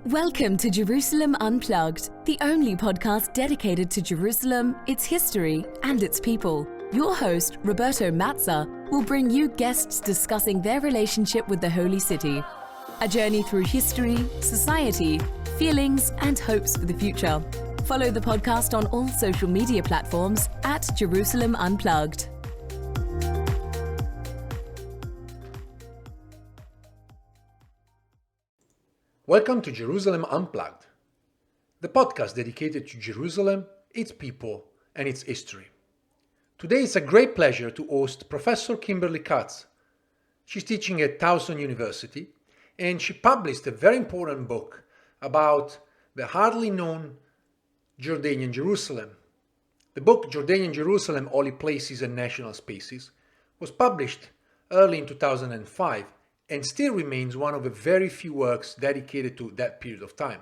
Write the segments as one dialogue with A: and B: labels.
A: Welcome to Jerusalem Unplugged, the only podcast dedicated to Jerusalem, its history, and its people. Your host, Roberto Mazza, will bring you guests discussing their relationship with the Holy City. A journey through history, society, feelings, and hopes for the future. Follow the podcast on all social media platforms at Jerusalem Unplugged.
B: Welcome to Jerusalem Unplugged, the podcast dedicated to Jerusalem, its people, and its history. Today it's a great pleasure to host Professor Kimberly Katz. She's teaching at Towson University, and she published a very important book about the hardly known Jordanian Jerusalem. The book Jordanian Jerusalem, Holy Places and National Spaces was published early in 2005 and still remains one of the very few works dedicated to that period of time.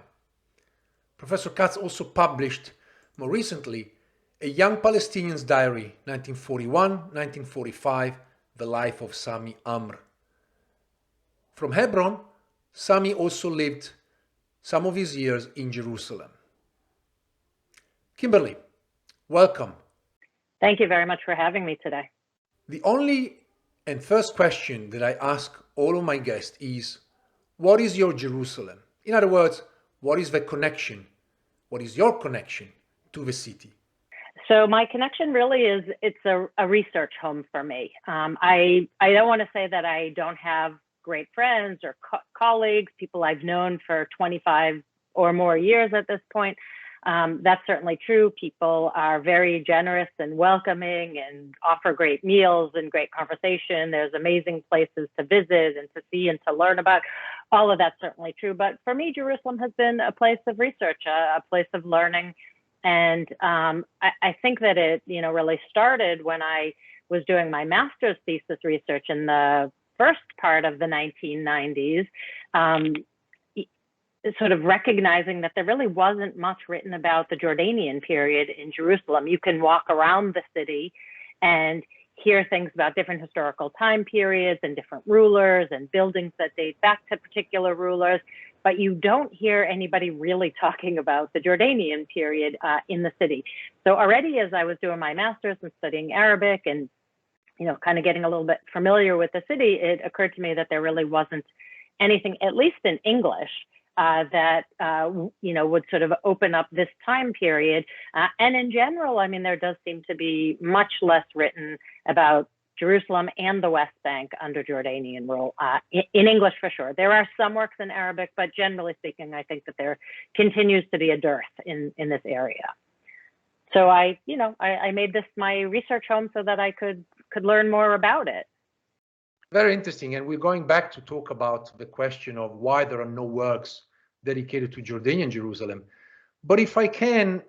B: Professor Katz also published, more recently, A Young Palestinian's Diary, 1941-1945, The Life of Sammy Amr. From Hebron, Sammy also lived some of his years in Jerusalem. Kimberly, welcome.
C: Thank you very much for having me today.
B: The only and first question that I ask all of my guests is, what is your Jerusalem? In other words, what is the connection? What is your connection to the city?
C: So my connection really is, it's a research home for me. I don't want to say that I don't have great friends or colleagues, people I've known for 25 or more years at this point. That's certainly true. People are very generous and welcoming and offer great meals and great conversation. There's amazing places to visit and to see and to learn about. All of that's certainly true. But for me, Jerusalem has been a place of research, a place of learning. And I think that it, really started when I was doing my master's thesis research in the first part of the 1990s. Sort of recognizing that there really wasn't much written about the Jordanian period in Jerusalem. You can walk around the city and hear things about different historical time periods and different rulers and buildings that date back to particular rulers, but you don't hear anybody really talking about the Jordanian period in the city. So already as I was doing my master's and studying Arabic and, kind of getting a little bit familiar with the city, it occurred to me that there really wasn't anything, at least in English, that would sort of open up this time period. And in general, there does seem to be much less written about Jerusalem and the West Bank under Jordanian rule, in English for sure. There are some works in Arabic, but generally speaking, I think that there continues to be a dearth in this area. So I made this my research home so that I could learn more about it.
B: Very interesting. And we're going back to talk about the question of why there are no works dedicated to Jordanian Jerusalem. But if I can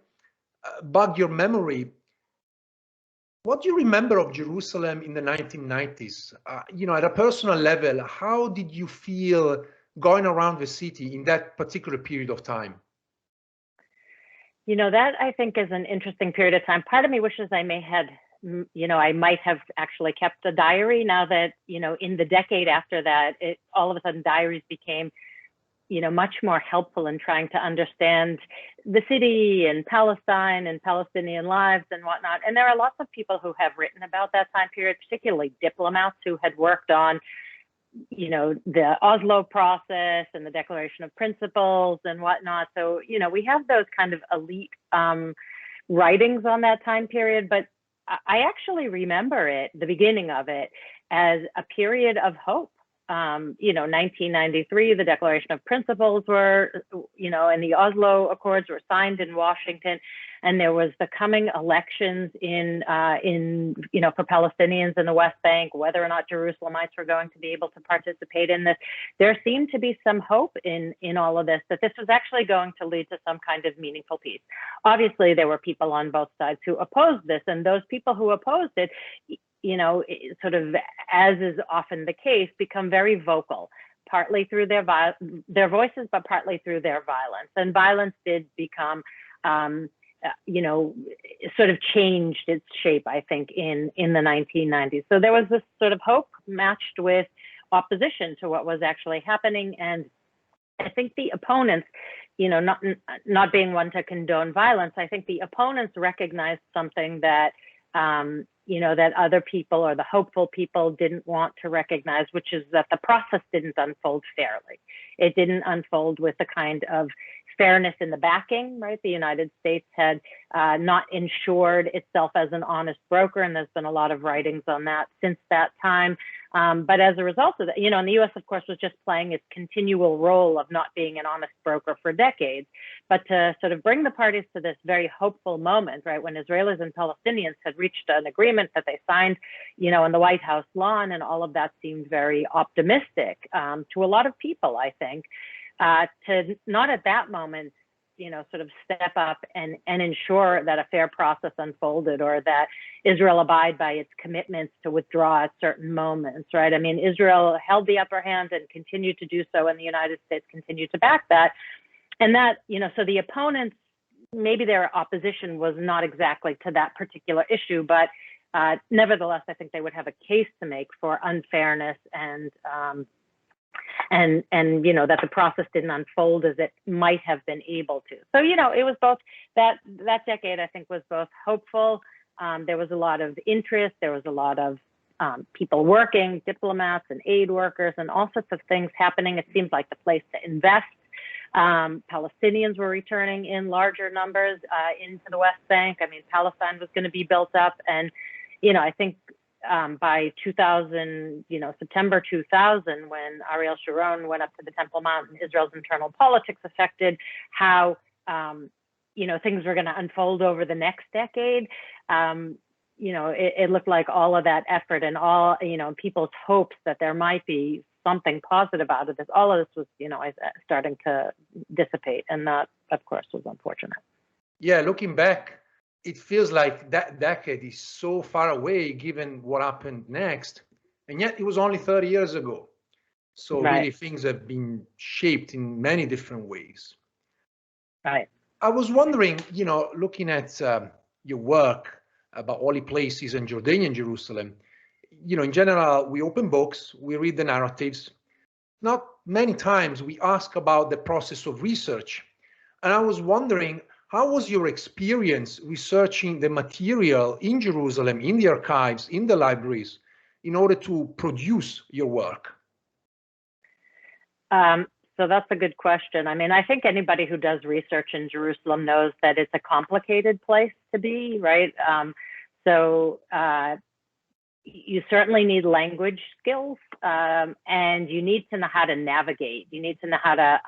B: bug your memory, what do you remember of Jerusalem in the 1990s? At a personal level, how did you feel going around the city in that particular period of time?
C: That I think is an interesting period of time. Part of me wishes I might have actually kept a diary now that, in the decade after that, all of a sudden diaries became, much more helpful in trying to understand the city and Palestine and Palestinian lives and whatnot. And there are lots of people who have written about that time period, particularly diplomats who had worked on, the Oslo process and the Declaration of Principles and whatnot. So, we have those kind of elite writings on that time period, but I actually remember the beginning of it, as a period of hope. 1993, the Declaration of Principles were, and the Oslo Accords were signed in Washington, and there was the coming elections for Palestinians in the West Bank, whether or not Jerusalemites were going to be able to participate in this. There seemed to be some hope in all of this, that this was actually going to lead to some kind of meaningful peace. Obviously, there were people on both sides who opposed this, and those people who opposed it, sort of, as is often the case, become very vocal, partly through their voices, but partly through their violence. And violence did become, sort of changed its shape, I think, in the 1990s. So there was this sort of hope matched with opposition to what was actually happening. And I think the opponents, not being one to condone violence, I think the opponents recognized something that, that other people or the hopeful people didn't want to recognize, which is that the process didn't unfold fairly. It didn't unfold with the kind of fairness in the backing, right? The United States had not ensured itself as an honest broker, and there's been a lot of writings on that since that time. But as a result of that, and the U.S., of course, was just playing its continual role of not being an honest broker for decades. But to sort of bring the parties to this very hopeful moment, right, when Israelis and Palestinians had reached an agreement that they signed, in the White House lawn, and all of that seemed very optimistic to a lot of people, I think, to not at that moment, sort of step up and ensure that a fair process unfolded, or that Israel abide by its commitments to withdraw at certain moments, right? I mean, Israel held the upper hand and continued to do so, and the United States continued to back that. And that, so the opponents, maybe their opposition was not exactly to that particular issue, but nevertheless, I think they would have a case to make for unfairness and that the process didn't unfold as it might have been able to. So, it was both that decade, I think, was both hopeful. There was a lot of interest. There was a lot of people working, diplomats and aid workers, and all sorts of things happening. It seemed like the place to invest. Palestinians were returning in larger numbers into the West Bank. I mean, Palestine was going to be built up. And, I think by 2000, September 2000, when Ariel Sharon went up to the Temple Mount, and Israel's internal politics affected how, things were going to unfold over the next decade. It looked like all of that effort and all, people's hopes that there might be something positive out of this, all of this was, starting to dissipate. And that, of course, was unfortunate.
B: Yeah, looking back, it feels like that decade is so far away given what happened next. And yet it was only 30 years ago. So
C: Right.
B: Really things have been shaped in many different ways.
C: Right.
B: I was wondering, looking at your work about holy places and Jordanian Jerusalem, in general, we open books, we read the narratives. Not many times we ask about the process of research. And I was wondering, how was your experience researching the material in Jerusalem, in the archives, in the libraries, in order to produce your work?
C: So that's a good question. I mean, I think anybody who does research in Jerusalem knows that it's a complicated place to be, right? You certainly need language skills, and you need to know how to navigate. You need to know how to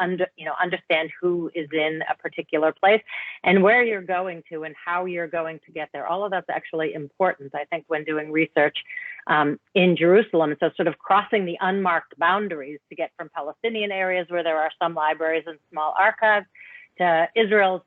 C: understand who is in a particular place and where you're going to and how you're going to get there. All of that's actually important, I think, when doing research in Jerusalem. So sort of crossing the unmarked boundaries to get from Palestinian areas where there are some libraries and small archives to Israel's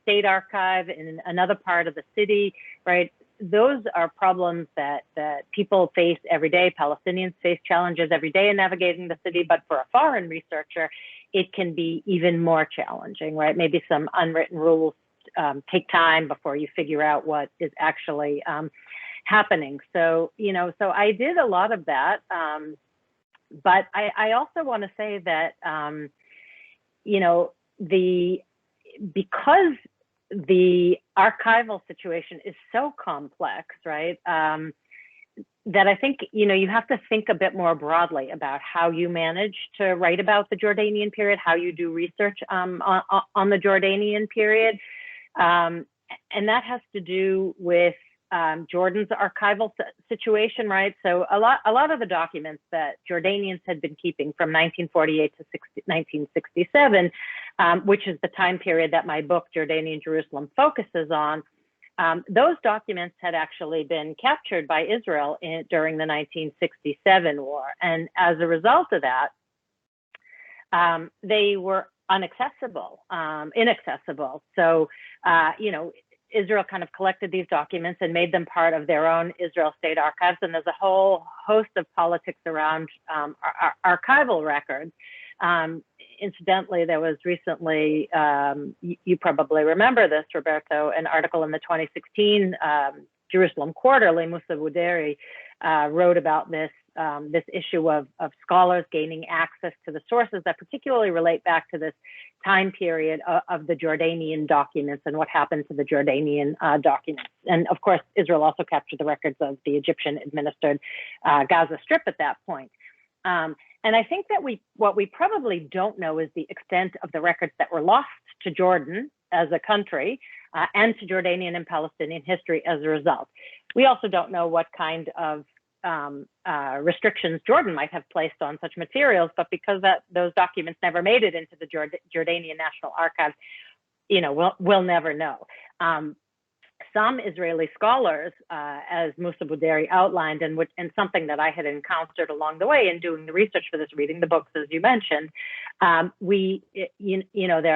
C: state archive in another part of the city, right? Those are problems that people face every day. Palestinians face challenges every day in navigating the city, but for a foreign researcher, it can be even more challenging, right? Maybe some unwritten rules take time before you figure out what is actually happening. So, so I did a lot of that. But I also want to say that, because the archival situation is so complex, right? That I think, you have to think a bit more broadly about how you manage to write about the Jordanian period, how you do research on the Jordanian period. And that has to do with Jordan's archival situation, right? So a lot of the documents that Jordanians had been keeping from 1948 to 1967, which is the time period that my book, Jordanian Jerusalem, focuses on, those documents had actually been captured by Israel during the 1967 war. And as a result of that, they were inaccessible. So, Israel kind of collected these documents and made them part of their own Israel state archives. And there's a whole host of politics around archival records. Incidentally, there was recently, you probably remember this, Roberto, an article in the 2016 Jerusalem Quarterly. Musa Bouderi wrote about this this issue of scholars gaining access to the sources that particularly relate back to this time period of the Jordanian documents and what happened to the Jordanian documents. And of course, Israel also captured the records of the Egyptian administered Gaza Strip at that point. And I think that what we probably don't know is the extent of the records that were lost to Jordan as a country and to Jordanian and Palestinian history as a result. We also don't know what kind of restrictions Jordan might have placed on such materials, but because those documents never made it into the Jordanian National Archives, we'll never know. Some Israeli scholars, as Musa Bouderi outlined, and something that I had encountered along the way in doing the research for this, reading the books, as you mentioned, there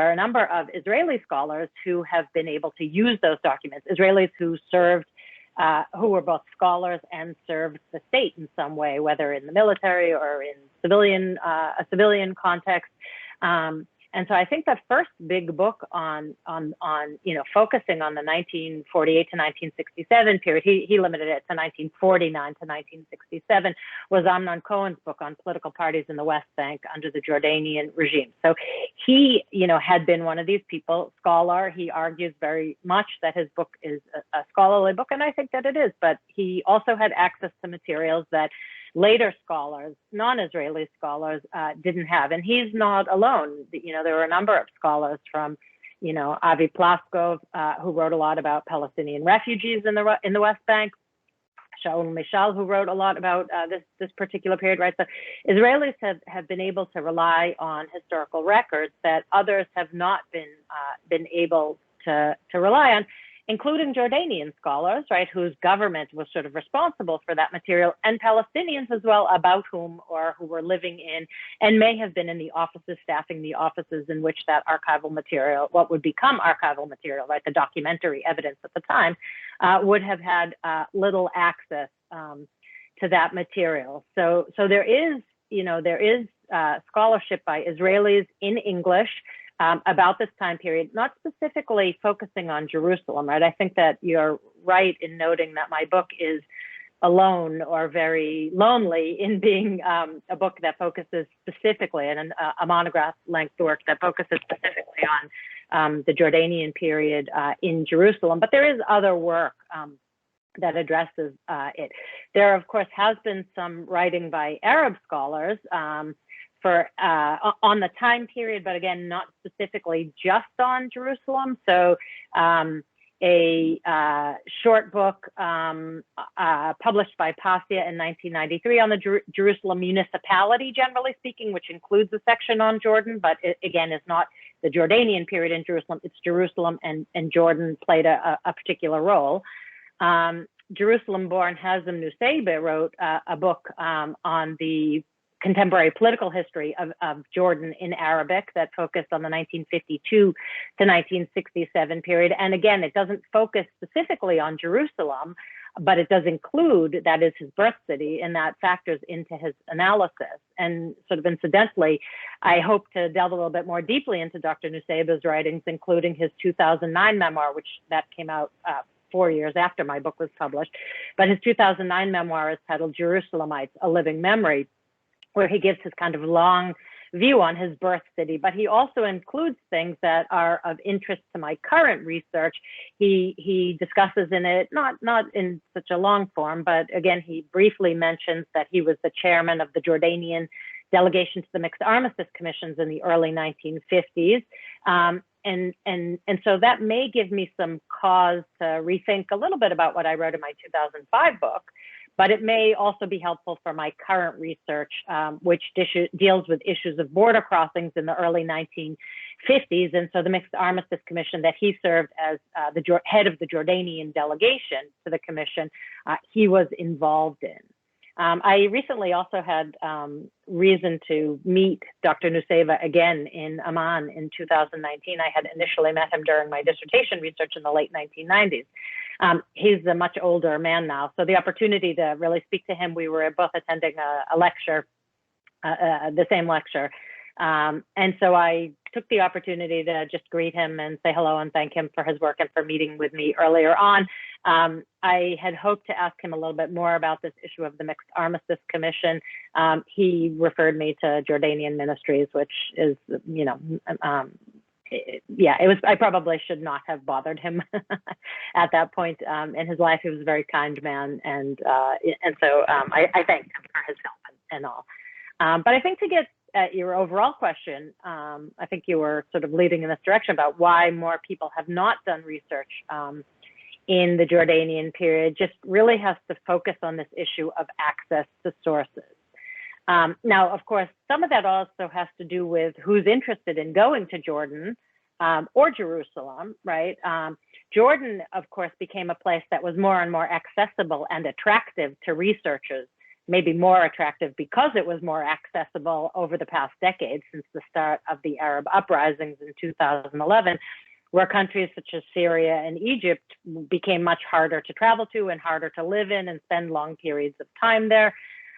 C: are a number of Israeli scholars who have been able to use those documents, Israelis who served, who were both scholars and served the state in some way, whether in the military or in a civilian context. And so I think the first big book on focusing on the 1948 to 1967 period, he limited it to 1949 to 1967, was Amnon Cohen's book on political parties in the West Bank under the Jordanian regime. So he, had been one of these people, scholar. He argues very much that his book is a scholarly book, and I think that it is, but he also had access to materials that later scholars, non-Israeli scholars, didn't have. And he's not alone. There were a number of scholars from, Avi Plaskov, who wrote a lot about Palestinian refugees in the West Bank, Shaul Mishal, who wrote a lot about this particular period, right? So Israelis have been able to rely on historical records that others have not been able to rely on, including Jordanian scholars, right, whose government was sort of responsible for that material, and Palestinians as well, about whom or who were living in and may have been in the offices, staffing the offices in which that archival material, what would become archival material, right, the documentary evidence at the time, would have had little access to that material. So there is scholarship by Israelis in English about this time period, not specifically focusing on Jerusalem, right? I think that you're right in noting that my book is alone or very lonely in being a book that focuses specifically, and a monograph-length work that focuses specifically on the Jordanian period in Jerusalem. But there is other work that addresses it. There, of course, has been some writing by Arab scholars on the time period, but again, not specifically just on Jerusalem. So a short book published by Passia in 1993 on the Jerusalem municipality, generally speaking, which includes a section on Jordan, but it, again, is not the Jordanian period in Jerusalem. It's Jerusalem, and Jordan played a particular role. Jerusalem-born Hazem Nusseibeh wrote a book on the contemporary political history of Jordan in Arabic that focused on the 1952 to 1967 period. And again, it doesn't focus specifically on Jerusalem, but it does include, that is his birth city, and that factors into his analysis. And sort of incidentally, I hope to delve a little bit more deeply into Dr. Nusseibeh's writings, including his 2009 memoir, which that came out 4 years after my book was published. But his 2009 memoir is titled Jerusalemites, A Living Memory, where he gives his kind of long view on his birth city, but he also includes things that are of interest to my current research. He discusses in it, not in such a long form, but again, he briefly mentions that he was the chairman of the Jordanian delegation to the Mixed Armistice Commissions in the early 1950s. And so that may give me some cause to rethink a little bit about what I wrote in my 2005 book. But it may also be helpful for my current research, which deals with issues of border crossings in the early 1950s. And so the Mixed Armistice Commission that he served as the head of the Jordanian delegation to the commission, he was involved in. I recently also had reason to meet Dr. Nusseibeh again in Amman in 2019. I had initially met him during my dissertation research in the late 1990s. He's a much older man now, so the opportunity to really speak to him, we were both attending a lecture, the same lecture, And so I took the opportunity to just greet him and say hello and thank him for his work and for meeting with me earlier on. I had hoped to ask him a little bit more about this issue of the Mixed Armistice Commission. He referred me to Jordanian Ministries, which is, I probably should not have bothered him at that point in his life. He was a very kind man, and so I thanked him for his help and all. But I think to get at your overall question, I think you were sort of leading in this direction about why more people have not done research in the Jordanian period, just really has to focus on this issue of access to sources. Now, of course, some of that also has to do with who's interested in going to Jordan or Jerusalem, right? Jordan, of course, became a place that was more and more accessible and attractive to researchers, maybe more attractive because it was more accessible over the past decade since the start of the Arab uprisings in 2011, where countries such as Syria and Egypt became much harder to travel to and harder to live in and spend long periods of time there.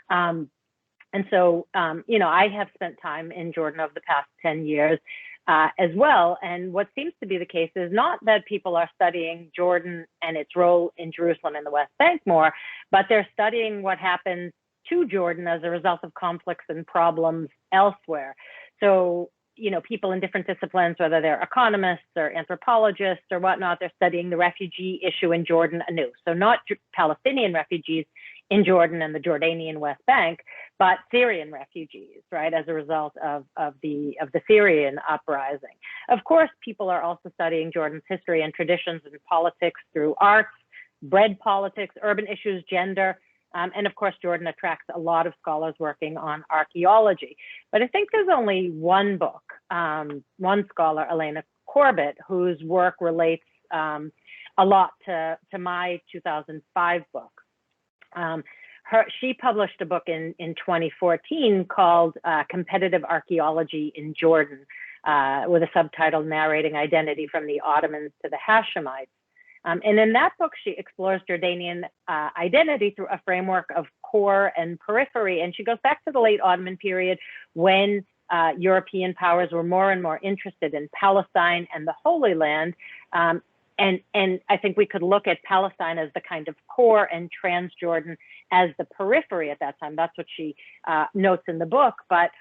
C: And so, I have spent time in Jordan over the past 10 years as well. And what seems to be the case is not that people are studying Jordan and its role in Jerusalem and the West Bank more, but they're studying what happens to Jordan as a result of conflicts and problems elsewhere. So, people in different disciplines, whether they're economists or anthropologists or whatnot, they're studying the refugee issue in Jordan anew. So not Palestinian refugees in Jordan and the Jordanian West Bank, but Syrian refugees, right, as a result of the Syrian uprising. Of course, people are also studying Jordan's history and traditions and politics through arts, bread politics, urban issues, gender, and of course, Jordan attracts a lot of scholars working on archaeology. But I think there's only one book, one scholar, Elena Corbett, whose work relates a lot to my 2005 book. She published a book in 2014 called Competitive Archaeology in Jordan, with a subtitle narrating identity from the Ottomans to the Hashemites. And in that book, she explores Jordanian identity through a framework of core and periphery. And she goes back to the late Ottoman period when European powers were more and more interested in Palestine and the Holy Land. And I think we could look at Palestine as the kind of core and Transjordan as the periphery at that time. That's what she notes in the book. But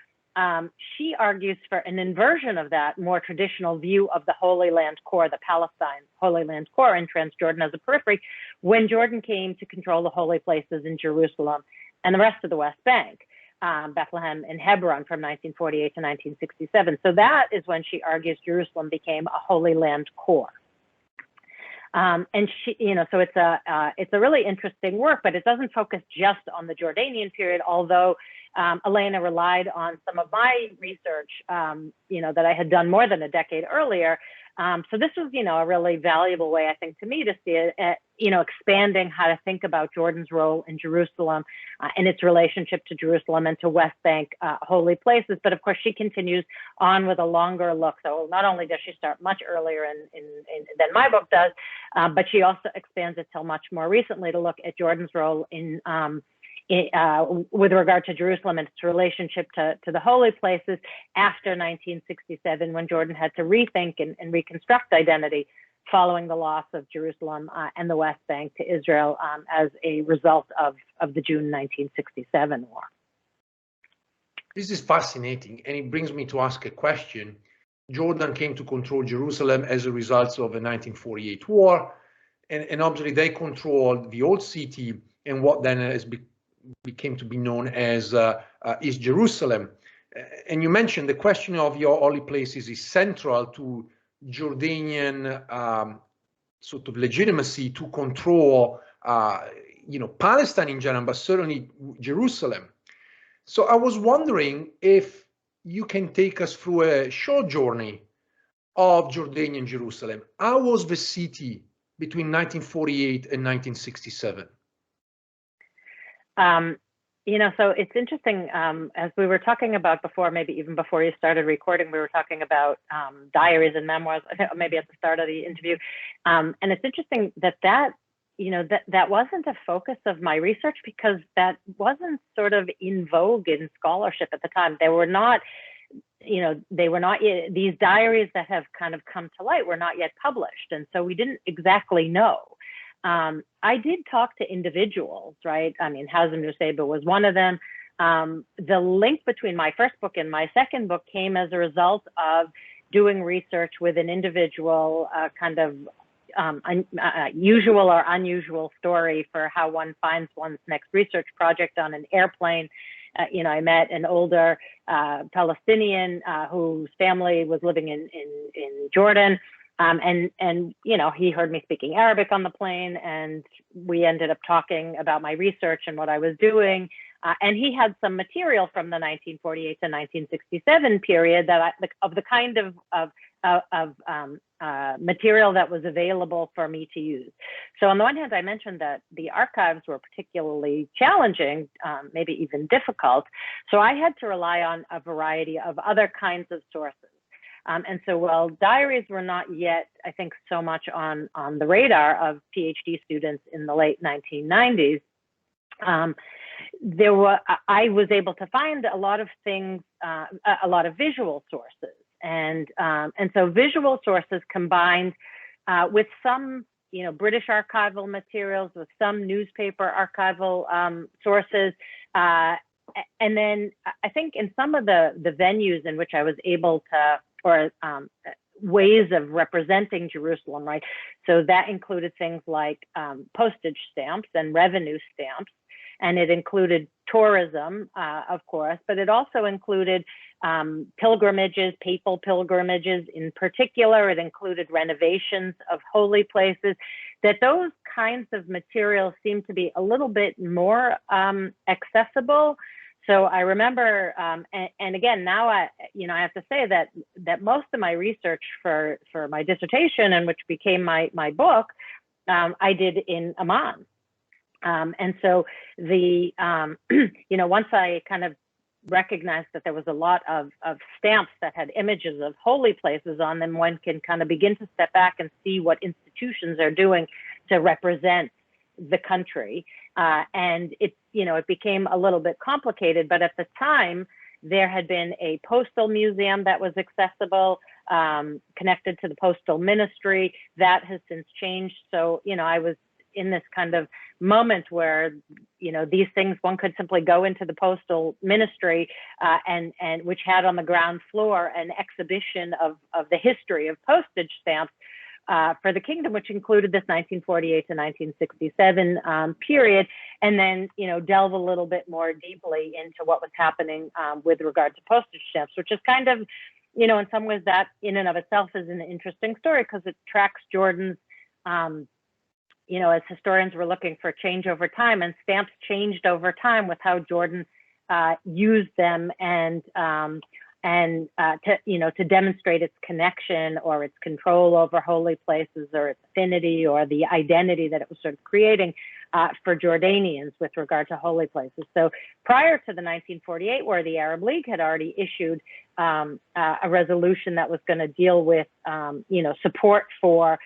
C: she argues for an inversion of that more traditional view of the Holy Land core, the Palestine Holy Land core and Transjordan as a periphery, when Jordan came to control the holy places in Jerusalem and the rest of the West Bank, Bethlehem and Hebron from 1948 to 1967. So that is when she argues Jerusalem became a Holy Land core. And she, so it's a really interesting work, but it doesn't focus just on the Jordanian period, although Elena relied on some of my research, that I had done more than a decade earlier. So this was, a really valuable way, I think, to me to see it, expanding how to think about Jordan's role in Jerusalem and its relationship to Jerusalem and to West Bank holy places. But of course, she continues on with a longer look. So not only does she start much earlier than my book does, but she also expands it till much more recently to look at Jordan's role in with regard to Jerusalem and its relationship to the holy places after 1967, when Jordan had to rethink and reconstruct identity following the loss of Jerusalem and the West Bank to Israel as a result of the June 1967 war.
B: This is fascinating, and it brings me to ask a question. Jordan came to control Jerusalem as a result of the 1948 war, and obviously they controlled the old city and what then became to be known as East Jerusalem. And you mentioned the question of your holy places is central to Jordanian sort of legitimacy to control, Palestine in general, but certainly Jerusalem. So I was wondering if you can take us through a short journey of Jordanian Jerusalem. How was the city between 1948 and 1967?
C: So it's interesting, as we were talking about before, maybe even before you started recording, we were talking about diaries and memoirs, I think maybe at the start of the interview. And it's interesting that wasn't a focus of my research because that wasn't sort of in vogue in scholarship at the time. There were not, they were not yet, these diaries that have kind of come to light were not yet published. And so we didn't exactly know. I did talk to individuals, right? I mean, Hazem Nusseibeh was one of them. The link between my first book and my second book came as a result of doing research with an individual kind of usual or unusual story for how one finds one's next research project on an airplane. I met an older Palestinian whose family was living in Jordan. And he heard me speaking Arabic on the plane, and we ended up talking about my research and what I was doing. And he had some material from the 1948 to 1967 period of the kind of material that was available for me to use. So on the one hand, I mentioned that the archives were particularly challenging, maybe even difficult. So I had to rely on a variety of other kinds of sources. And so while diaries were not yet, I think, so much on the radar of PhD students in the late 1990s, I was able to find a lot of things, a lot of visual sources. And so visual sources combined with some, British archival materials, with some newspaper archival sources. And then I think in some of the venues in which I was able to, or ways of representing Jerusalem, right? So that included things like postage stamps and revenue stamps. And it included tourism, of course, but it also included pilgrimages, papal pilgrimages in particular. It included renovations of holy places. That those kinds of materials seem to be a little bit more accessible. So I remember, and again, now I have to say that most of my research for my dissertation, and which became my book, I did in Amman. And so once I kind of recognized that there was a lot of stamps that had images of holy places on them, one can kind of begin to step back and see what institutions are doing to represent the country. And it became a little bit complicated, but at the time, there had been a postal museum that was accessible, connected to the postal ministry. That has since changed. So, I was in this kind of moment where, these things, one could simply go into the postal ministry and which had on the ground floor an exhibition of the history of postage stamps for the kingdom, which included this 1948 to 1967 period, and then, delve a little bit more deeply into what was happening with regard to postage stamps, which is kind of, in some ways that in and of itself is an interesting story because it tracks Jordan's, as historians were looking for change over time, and stamps changed over time with how Jordan used them and to demonstrate its connection or its control over holy places or its affinity or the identity that it was sort of creating for Jordanians with regard to holy places. So prior to the 1948 war, the Arab League had already issued a resolution that was going to deal with, support for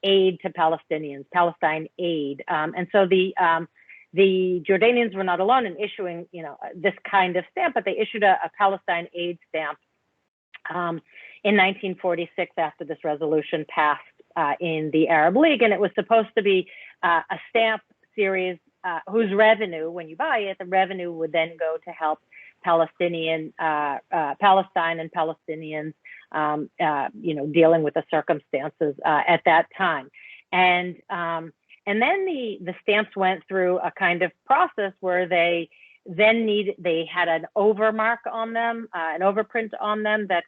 C: aid to Palestinians, Palestine aid. And so the Jordanians were not alone in issuing, this kind of stamp, but they issued a Palestine aid stamp in 1946 after this resolution passed in the Arab League. And it was supposed to be a stamp series whose revenue, when you buy it, the revenue would then go to help Palestine and Palestinians, dealing with the circumstances at that time. And then the stamps went through a kind of process where they had an overmark on them, an overprint on them that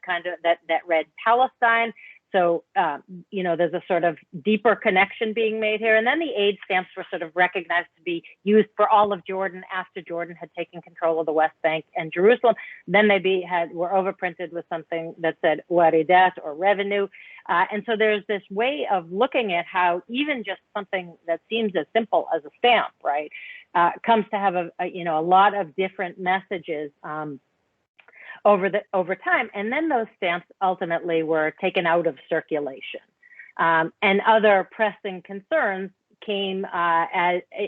C: read Palestine. So, there's a sort of deeper connection being made here. And then the aid stamps were sort of recognized to be used for all of Jordan after Jordan had taken control of the West Bank and Jerusalem. Then they were overprinted with something that said waridat, or revenue. And so there's this way of looking at how even just something that seems as simple as a stamp, right, comes to have a lot of different messages over time. And then those stamps ultimately were taken out of circulation. And other pressing concerns came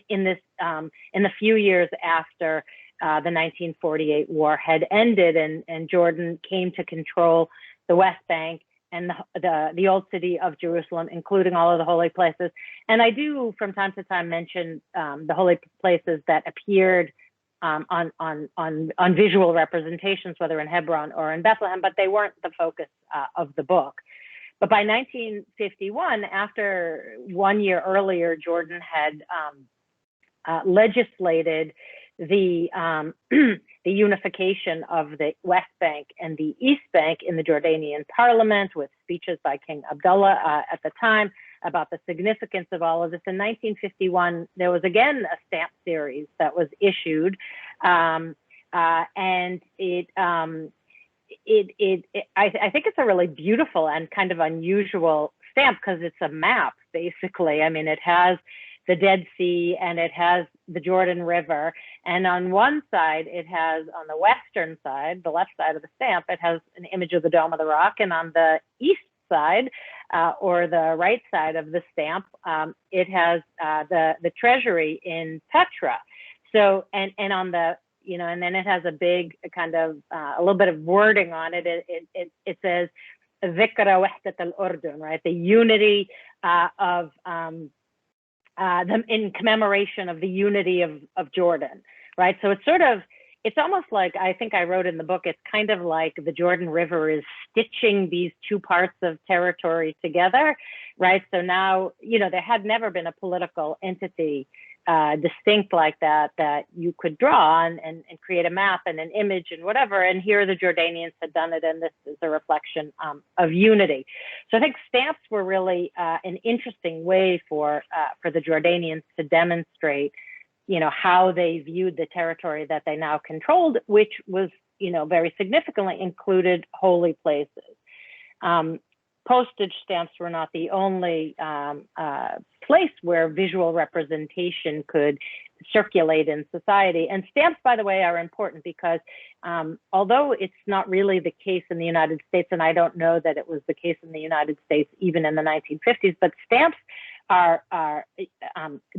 C: in the few years after the 1948 war had ended, and Jordan came to control the West Bank and the old city of Jerusalem, including all of the holy places. And I do from time to time mention the holy places that appeared on visual representations, whether in Hebron or in Bethlehem, but they weren't the focus of the book. But by 1951, after 1 year earlier, Jordan had legislated the the unification of the West Bank and the East Bank in the Jordanian parliament, with speeches by King Abdullah at the time about the significance of all of this. In 1951, there was again a stamp series that was issued, and I think it's a really beautiful and kind of unusual stamp because it's a map, basically. I mean, it has the Dead Sea and it has the Jordan River. And on one side, it has, on the western side, the left side of the stamp, it has an image of the Dome of the Rock. And on the east side, or the right side of the stamp, it has the treasury in Petra. So, and on the, you know, and then it has a big kind of, a little bit of wording on it. It says, Zikra Wahdat al-Urdun, right? The unity of, them in commemoration of the unity of Jordan, right? So it's sort of, it's almost like, I think I wrote in the book, it's kind of like the Jordan River is stitching these two parts of territory together, right? So now, you know, there had never been a political entity distinct like that you could draw and create a map and an image and whatever. And here the Jordanians had done it, and this is a reflection of unity. So I think stamps were really an interesting way for the Jordanians to demonstrate, you know, how they viewed the territory that they now controlled, which was, you know, very significantly included holy places. Postage stamps were not the only place where visual representation could circulate in society. And stamps, by the way, are important because although it's not really the case in the United States, and I don't know that it was the case in the United States even in the 1950s, but stamps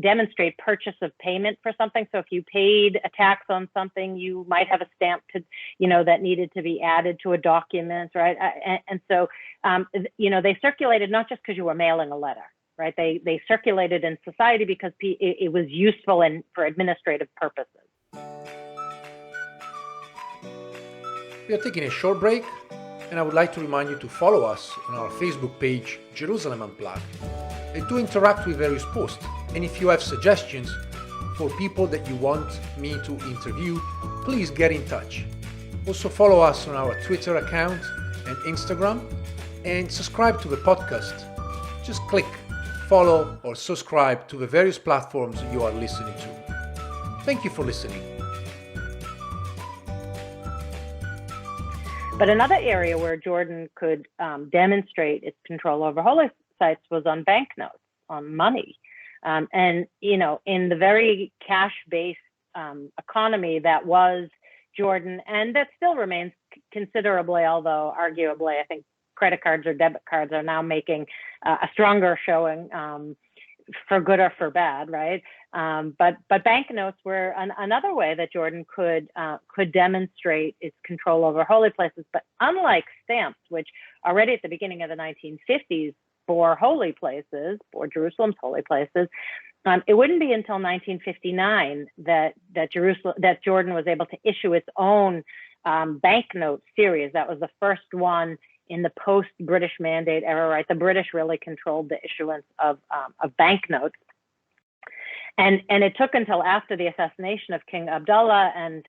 C: demonstrate purchase of payment for something. So if you paid a tax on something, you might have a stamp to, you know, that needed to be added to a document, right? And so, you know, they circulated not just because you were mailing a letter, right? They circulated in society because it was useful and for administrative purposes.
B: We are taking a short break, and I would like to remind you to follow us on our Facebook page, Jerusalem Unplugged, and to interact with various posts. And if you have suggestions for people that you want me to interview, please get in touch. Also follow us on our Twitter account and Instagram, and subscribe to the podcast. Just click follow or subscribe to the various platforms you are listening to. Thank you for listening.
C: But another area where Jordan could demonstrate its control over holy sites was on banknotes, on money. And, you know, in the very cash-based economy that was Jordan, and that still remains considerably, although arguably I think credit cards or debit cards are now making a stronger showing for good or for bad, right? But banknotes were another way that Jordan could demonstrate its control over holy places. But unlike stamps, which already at the beginning of the 1950s for holy places, for Jerusalem's holy places, it wouldn't be until 1959 that Jordan was able to issue its own banknote series. That was the first one in the post-British Mandate era, right? The British really controlled the issuance of banknotes. And it took until after the assassination of King Abdullah and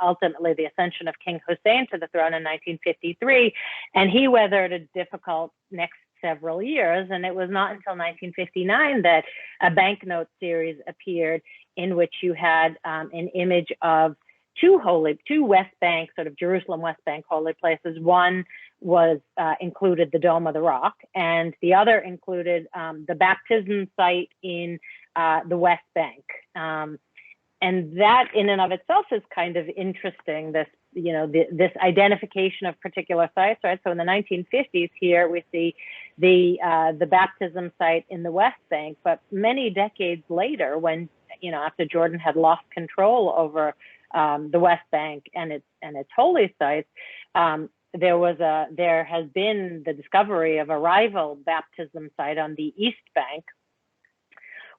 C: ultimately the ascension of King Hussein to the throne in 1953, and he weathered a difficult next several years. And it was not until 1959 that a banknote series appeared in which you had an image of two West Bank, sort of Jerusalem West Bank holy places. One was included the Dome of the Rock, and the other included the baptism site in the West Bank. And that in and of itself is kind of interesting, this, you know, this identification of particular sites, right? So in the 1950s here, we see the baptism site in the West Bank, but many decades later, when, you know, after Jordan had lost control over the West Bank and its holy sites, there has been the discovery of a rival baptism site on the East Bank,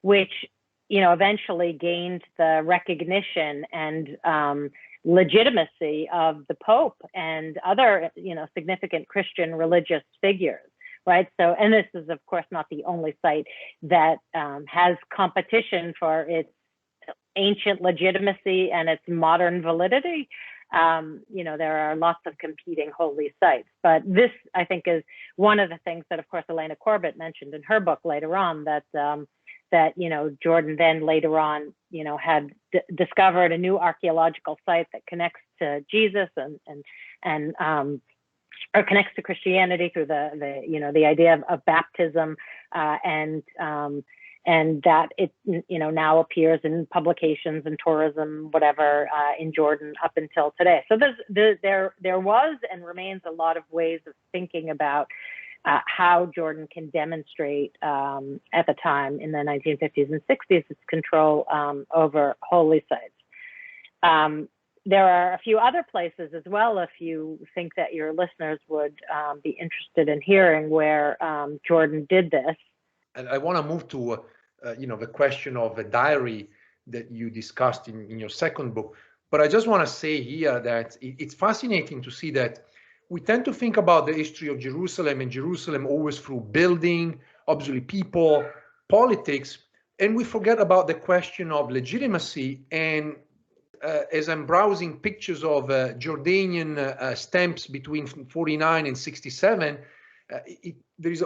C: which eventually gained the recognition and legitimacy of the Pope and other significant Christian religious figures. Right. So, and this is, of course, not the only site that has competition for its ancient legitimacy and its modern validity. There are lots of competing holy sites, but this, I think, is one of the things that, of course, Elena Corbett mentioned in her book later on, that Jordan then later on, had discovered a new archaeological site that connects to Jesus or connects to Christianity through the idea of baptism, and that it now appears in publications and tourism, whatever, in Jordan up until today. So there was and remains a lot of ways of thinking about how Jordan can demonstrate at the time in the 1950s and 60s its control over holy sites. There are a few other places as well, if you think that your listeners would be interested in hearing where Jordan did this.
B: And I want to move to the question of a diary that you discussed in your second book. But I just want to say here that it's fascinating to see that we tend to think about the history of Jerusalem and Jerusalem always through building, obviously people, politics, and we forget about the question of legitimacy. And as I'm browsing pictures of Jordanian stamps between 49 and 67, there is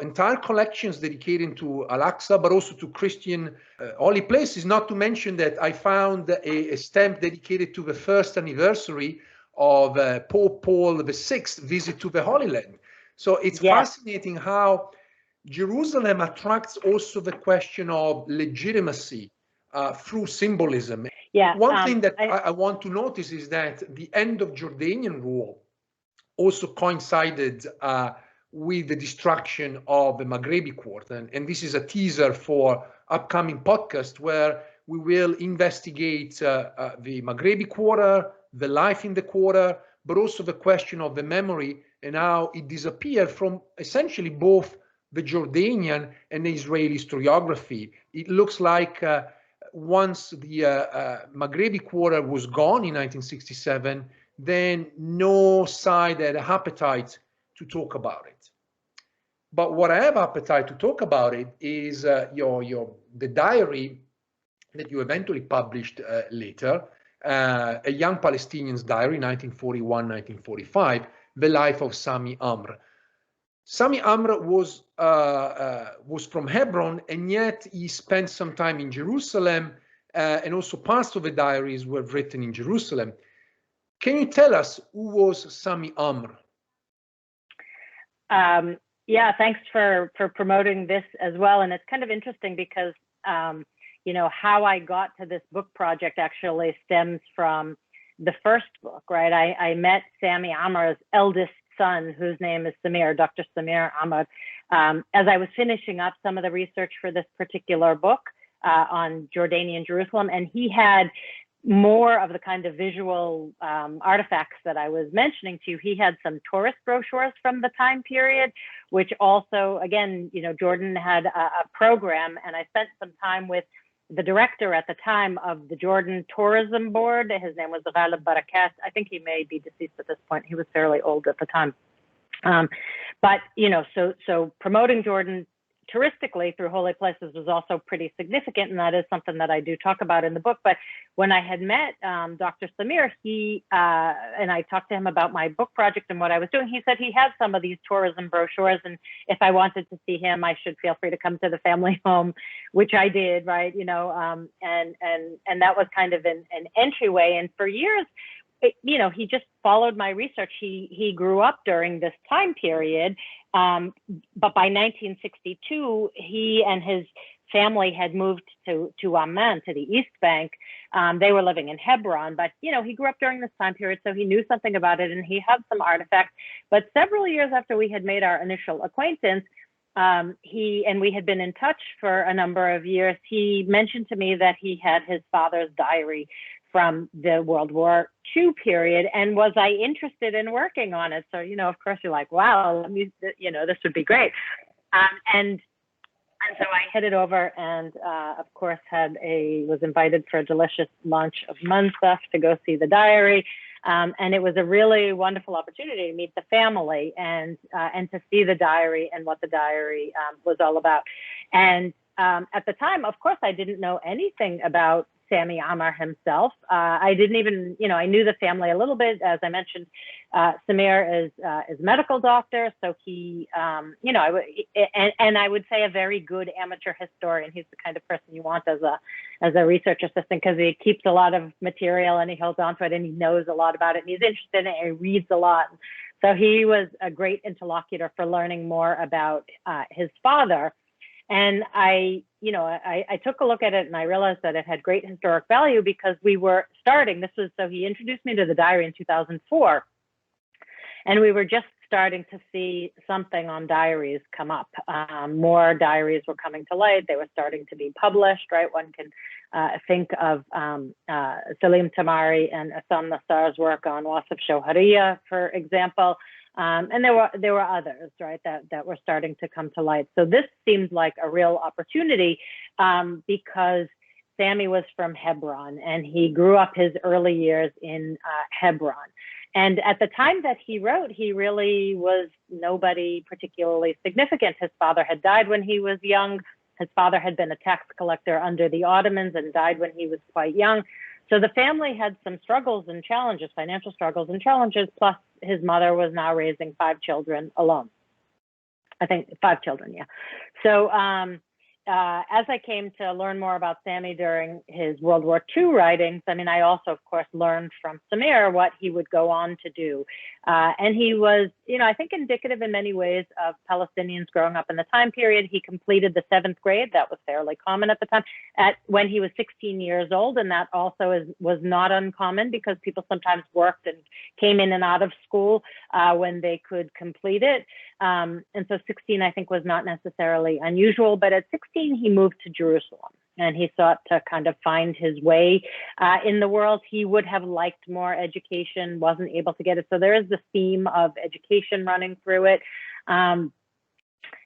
B: entire collections dedicated to Al-Aqsa, but also to Christian holy places. Not to mention that I found a stamp dedicated to the first anniversary of Pope Paul VI visit to the Holy Land. So it's fascinating how Jerusalem attracts also the question of legitimacy through symbolism.
C: Yeah.
B: One thing that I want to notice is that the end of Jordanian rule also coincided with the destruction of the Maghrebi Quarter. And this is a teaser for upcoming podcast where we will investigate the Maghrebi Quarter, the life in the quarter, but also the question of the memory and how it disappeared from essentially both the Jordanian and the Israeli historiography. It looks like once the Maghrebi Quarter was gone in 1967, then no side had an appetite to talk about it. But what I have appetite to talk about it is the diary that you eventually published later, a young Palestinian's diary, 1941-1945, the life of Sammy Amr. Sammy Amr was from Hebron, and yet he spent some time in Jerusalem, and also parts of the diaries were written in Jerusalem. Can you tell us who was Sammy Amr?
C: Yeah, thanks for promoting this as well. And it's kind of interesting because, how I got to this book project actually stems from the first book, right? I met Sammy Amr's eldest son, whose name is Samir, Dr. Samir Amr, as I was finishing up some of the research for this particular book on Jordanian Jerusalem. And he had more of the kind of visual artifacts that I was mentioning to you. He had some tourist brochures from the time period, which also, again, Jordan had a program, and I spent some time with the director at the time of the Jordan Tourism Board. His name was Ghalib Barakat. I think he may be deceased at this point. He was fairly old at the time. But, so promoting Jordan touristically through holy places was also pretty significant, and that is something that I do talk about in the book. But when I had met Dr. Samir, and I talked to him about my book project and what I was doing, he said he had some of these tourism brochures, and if I wanted to see him, I should feel free to come to the family home, which I did, right? And that was kind of an entryway. And for years, he just followed my research. He grew up during this time period. But by 1962, he and his family had moved to Amman, to the East Bank. They were living in Hebron, but he grew up during this time period, so he knew something about it, and he had some artifacts. But several years after we had made our initial acquaintance, we had been in touch for a number of years. He mentioned to me that he had his father's diary from the World War II period, and was I interested in working on it? So, of course you're like, wow, this would be great. And so I headed over and, of course, was invited for a delicious lunch of Munzaf to go see the diary. And it was a really wonderful opportunity to meet the family and to see the diary and what the diary was all about. And at the time, of course, I didn't know anything about Sammy Amar himself. I didn't even, I knew the family a little bit. As I mentioned, Samir is a medical doctor, so he, and I would say a very good amateur historian. He's the kind of person you want as a research assistant, because he keeps a lot of material and he holds on to it and he knows a lot about it and he's interested in it and he reads a lot. So he was a great interlocutor for learning more about his father. And I took a look at it and I realized that it had great historic value because we were starting. So he introduced me to the diary in 2004. And we were just starting to see something on diaries come up. More diaries were coming to light. They were starting to be published, right? One can think of Salim Tamari and Assam Nassar's work on Wasif Shohariya, for example. And there were others, right, that were starting to come to light. So this seemed like a real opportunity because Sammy was from Hebron and he grew up his early years in Hebron. And at the time that he wrote, he really was nobody particularly significant. His father had died when he was young. His father had been a tax collector under the Ottomans and died when he was quite young. So the family had some struggles and challenges, financial struggles and challenges, plus his mother was now raising 5 children alone. I think 5 children, yeah. So as I came to learn more about Sammy during his World War II writings, I also, of course, learned from Samir what he would go on to do. And he was, I think indicative in many ways of Palestinians growing up in the time period. He completed the 7th grade. That was fairly common at the time, when he was 16 years old. And that also was not uncommon because people sometimes worked and came in and out of school when they could complete it. And so 16, I think, was not necessarily unusual. But at 16, he moved to Jerusalem and he sought to kind of find his way in the world. He would have liked more education, wasn't able to get it. So there is this theme of education running through it. And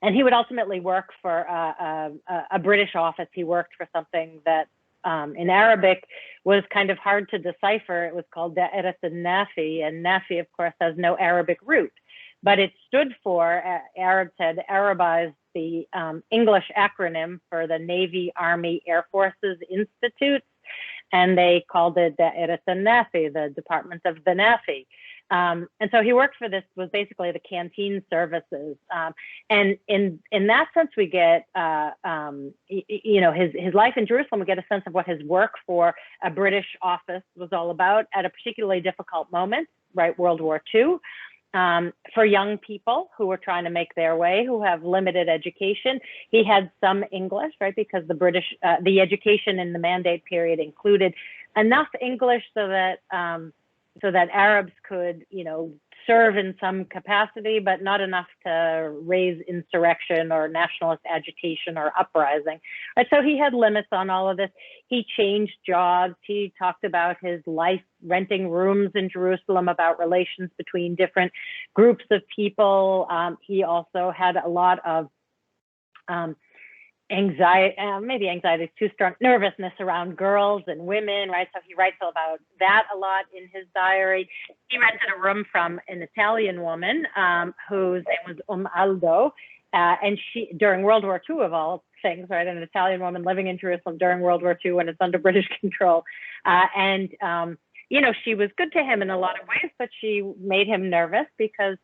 C: he would ultimately work for a British office. He worked for something that in Arabic was kind of hard to decipher. It was called Da'irat al-Nafi, and Nafi, of course, has no Arabic root. But it stood for, Arabs had Arabized the English acronym for the Navy, Army, Air Forces Institutes, and they called it Da'irat al-Nafi, the Department of the Nafi. And so he worked for this, was basically the canteen services. And in that sense, we get, his life in Jerusalem, we get a sense of what his work for a British office was all about at a particularly difficult moment, right, World War II. For young people who were trying to make their way, who have limited education. He had some English, right, because the education in the Mandate period included enough English so that Arabs could, serve in some capacity, but not enough to raise insurrection or nationalist agitation or uprising. Right? So he had limits on all of this. He changed jobs. He talked about his life renting rooms in Jerusalem, about relations between different groups of people. He also had a lot of anxiety, maybe anxiety is too strong, nervousness around girls and women, right? So he writes about that a lot in his diary. He rented a room from an Italian woman whose name was Aldo, and she, during World War II of all things, right, an Italian woman living in Jerusalem during World War II when it's under British control. She was good to him in a lot of ways, but she made him nervous because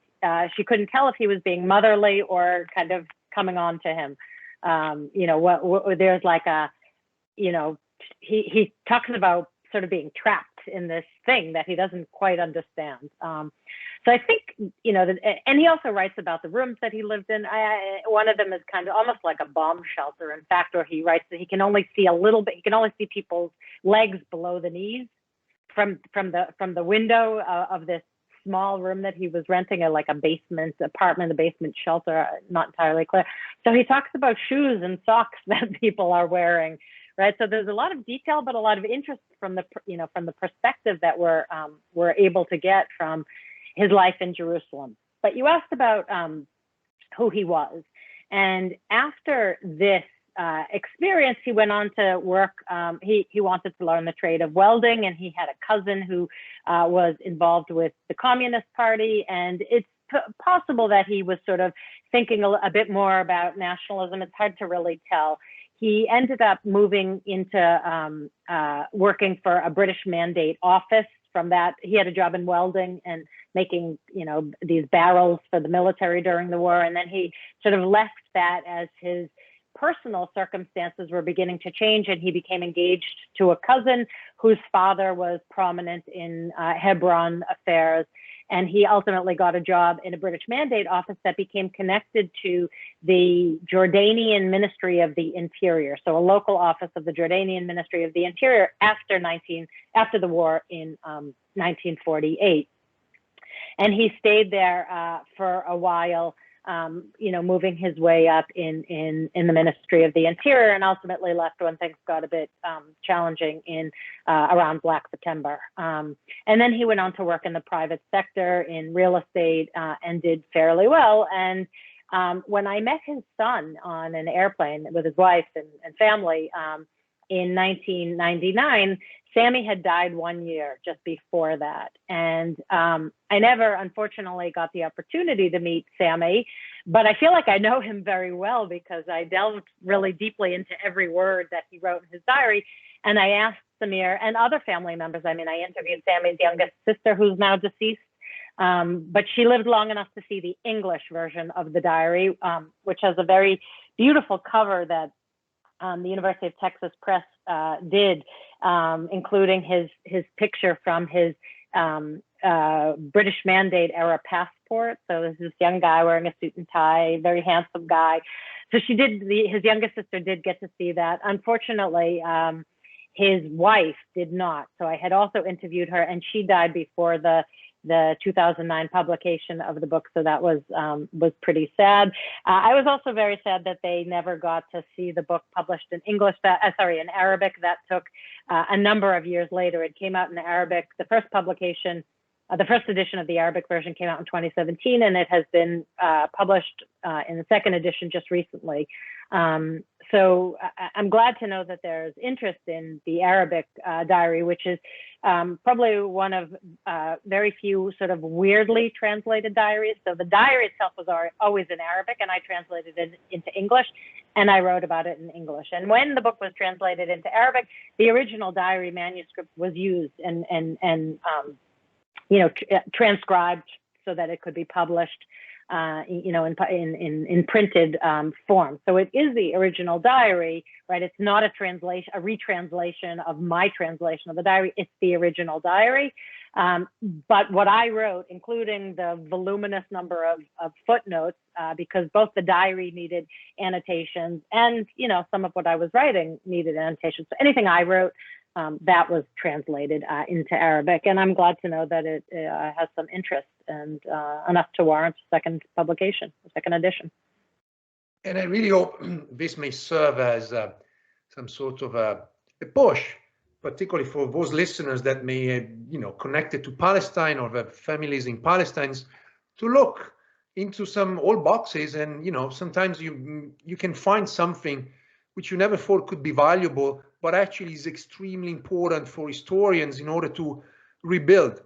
C: she couldn't tell if he was being motherly or kind of coming on to him. There's like he talks about sort of being trapped in this thing that he doesn't quite understand. So I think, and he also writes about the rooms that he lived in. One of them is kind of almost like a bomb shelter, in fact, where he writes that he can only see a little bit, he can only see people's legs below the knees from the window of this small room that he was renting, like a basement apartment, a basement shelter, not entirely clear. So he talks about shoes and socks that people are wearing right? So there's a lot of detail, but a lot of interest from the perspective that we're able to get from his life in Jerusalem. But you asked about who he was, and after this experience, he went on to work. He wanted to learn the trade of welding, and he had a cousin who was involved with the Communist Party, and it's possible that he was sort of thinking a bit more about nationalism. It's hard to really tell. He ended up moving into working for a British Mandate office. From that, he had a job in welding and making, these barrels for the military during the war. And then he sort of left that as his personal circumstances were beginning to change, and he became engaged to a cousin whose father was prominent in Hebron affairs. And he ultimately got a job in a British Mandate office that became connected to the Jordanian Ministry of the Interior. So a local office of the Jordanian Ministry of the Interior after the war in 1948. And he stayed there for a while, moving his way up in the Ministry of the Interior, and ultimately left when things got a bit challenging in around Black September. And then he went on to work in the private sector in real estate and did fairly well. And when I met his son on an airplane with his wife and family in 1999, Sammy had died 1 year just before that. And I never, unfortunately, got the opportunity to meet Sammy, but I feel like I know him very well because I delved really deeply into every word that he wrote in his diary. And I asked Samir and other family members. I mean, I interviewed Sammy's youngest sister, who's now deceased, but she lived long enough to see the English version of the diary, which has a very beautiful cover that the University of Texas Press did, including his picture from his British Mandate era passport. So this is this young guy wearing a suit and tie, very handsome guy. So his youngest sister did get to see that. Unfortunately, his wife did not. So I had also interviewed her, and she died before the 2009 publication of the book. So that was pretty sad. I was also very sad that they never got to see the book published in in Arabic. That took a number of years later. It came out in Arabic. The first publication, the first edition of the Arabic version came out in 2017, and it has been published in the second edition just recently. So I'm glad to know that there's interest in the Arabic diary, which is probably one of very few sort of weirdly translated diaries. So the diary itself was always in Arabic, and I translated it into English, and I wrote about it in English. And when the book was translated into Arabic, the original diary manuscript was used and transcribed so that it could be published in printed form. So it is the original diary, right? It's not a retranslation of my translation of the diary. It's the original diary. But what I wrote, including the voluminous number of footnotes, because both the diary needed annotations and, some of what I was writing needed annotations. So anything I wrote, that was translated into Arabic, and I'm glad to know that it has some interest and enough to warrant a second publication, a second edition.
B: And I really hope this may serve as some sort of a push, particularly for those listeners that may, connected to Palestine or have families in Palestine, to look into some old boxes, and sometimes you can find something which you never thought could be valuable, but actually is extremely important for historians in order to rebuild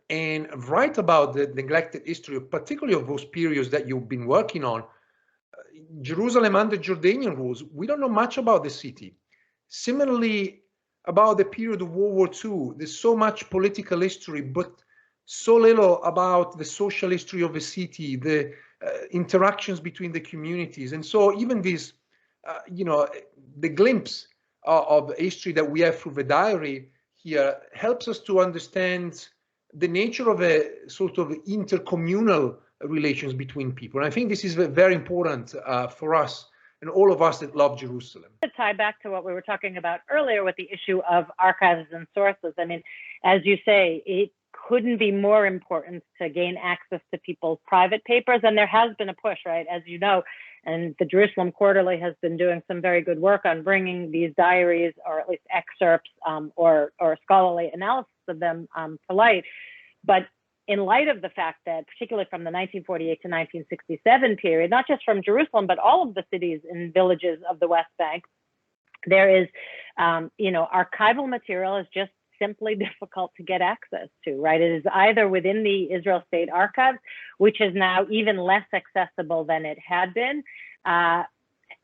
B: and write about the neglected history, particularly of those periods that you've been working on. Jerusalem under Jordanian rules, we don't know much about the city. Similarly, about the period of World War II, there's so much political history, but so little about the social history of the city, the interactions between the communities. And so even this, the glimpse of history that we have through the diary here helps us to understand the nature of a sort of intercommunal relations between people. And I think this is very important for us and all of us that love Jerusalem.
C: To tie back to what we were talking about earlier with the issue of archives and sources, I mean, as you say, couldn't be more important to gain access to people's private papers. And there has been a push, right, as you know, and the Jerusalem Quarterly has been doing some very good work on bringing these diaries, or at least excerpts, or scholarly analysis of them to light. But in light of the fact that, particularly from the 1948 to 1967 period, not just from Jerusalem, but all of the cities and villages of the West Bank, there is, archival material is just simply difficult to get access to, right? It is either within the Israel State Archives, which is now even less accessible than it had been. And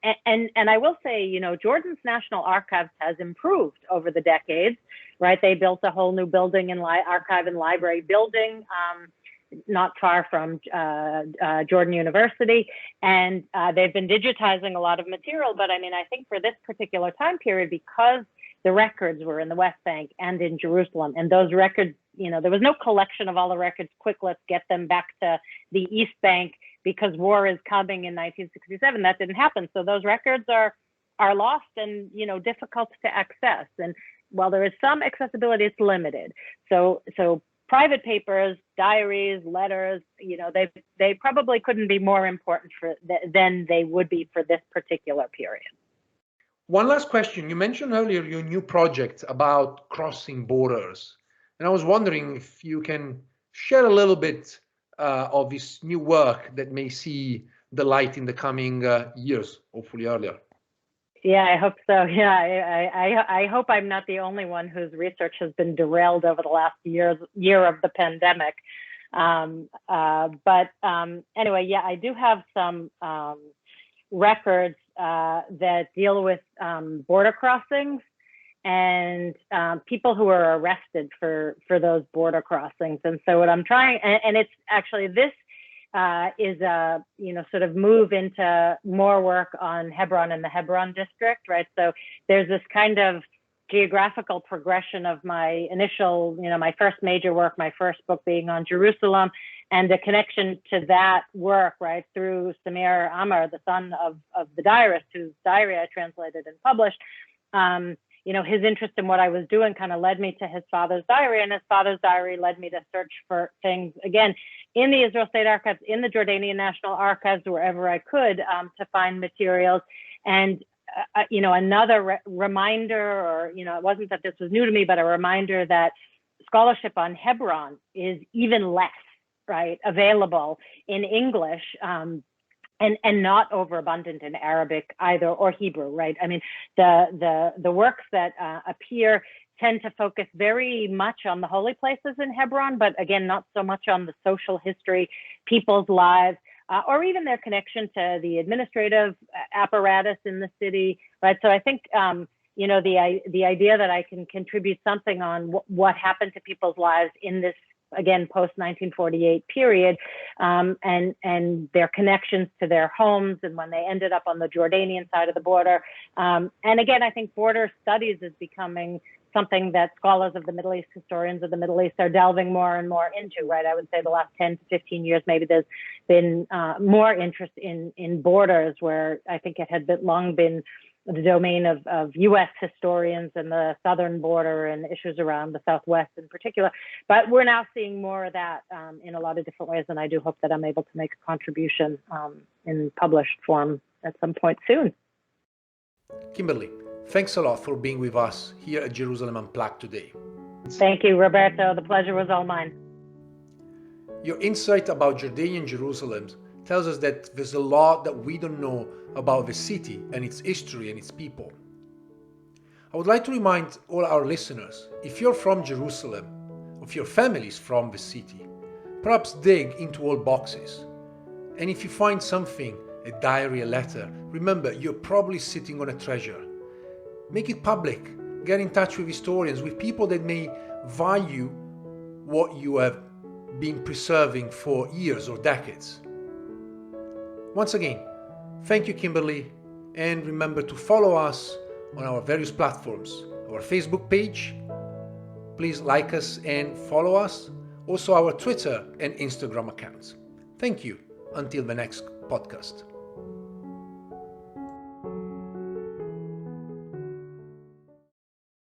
C: I will say, Jordan's National Archives has improved over the decades, right? They built a whole new building and archive and library building, not far from Jordan University. And they've been digitizing a lot of material. But I mean, I think for this particular time period, because the records were in the West Bank and in Jerusalem, and those records, there was no collection of all the records. Quick, let's get them back to the East Bank because war is coming in 1967. That didn't happen. So those records are lost and, difficult to access. And while there is some accessibility, it's limited. So private papers, diaries, letters, they probably couldn't be more important than they would be for this particular period.
B: One last question. You mentioned earlier your new project about crossing borders. And I was wondering if you can share a little bit of this new work that may see the light in the coming years, hopefully earlier.
C: Yeah, I hope so. Yeah, I hope I'm not the only one whose research has been derailed over the last year of the pandemic. But anyway, yeah, I do have some records that deal with border crossings and people who are arrested for those border crossings. And so what I'm trying, and it's actually this is a sort of move into more work on Hebron and the Hebron district, right? So there's this kind of geographical progression of my initial, my first major work, my first book being on Jerusalem, and the connection to that work, right, through Samir Amar, the son of the diarist, whose diary I translated and published. His interest in what I was doing kind of led me to his father's diary, and his father's diary led me to search for things, again, in the Israel State Archives, in the Jordanian National Archives, wherever I could, to find materials. And, another reminder, or, it wasn't that this was new to me, but a reminder that scholarship on Hebron is even less, right, available in English, and not overabundant in Arabic either, or Hebrew, right? I mean, the works that appear tend to focus very much on the holy places in Hebron, but again, not so much on the social history, people's lives, or even their connection to the administrative apparatus in the city, right? So I think, the idea that I can contribute something on what happened to people's lives in this, again, post-1948 period, and their connections to their homes and when they ended up on the Jordanian side of the border. And again, I think border studies is becoming something that scholars of the Middle East, historians of the Middle East, are delving more and more into, right? I would say the last 10 to 15 years, maybe there's been more interest in borders, where I think it had long been the domain of U.S. historians and the southern border and issues around the Southwest in particular. But we're now seeing more of that in a lot of different ways, and I do hope that I'm able to make a contribution in published form at some point soon.
B: Kimberly, thanks a lot for being with us here at Jerusalem Unplugged today.
C: Thank you, Roberto. The pleasure was all mine.
B: Your insight about Jordanian Jerusalem tells us that there's a lot that we don't know about the city and its history and its people. I would like to remind all our listeners, if you're from Jerusalem, or if your family is from the city, perhaps dig into old boxes. And if you find something, a diary, a letter, remember you're probably sitting on a treasure. Make it public. Get in touch with historians, with people that may value what you have been preserving for years or decades. Once again, thank you, Kimberly, and remember to follow us on our various platforms. Our Facebook page, please like us and follow us. Also our Twitter and Instagram accounts. Thank you. Until the next podcast.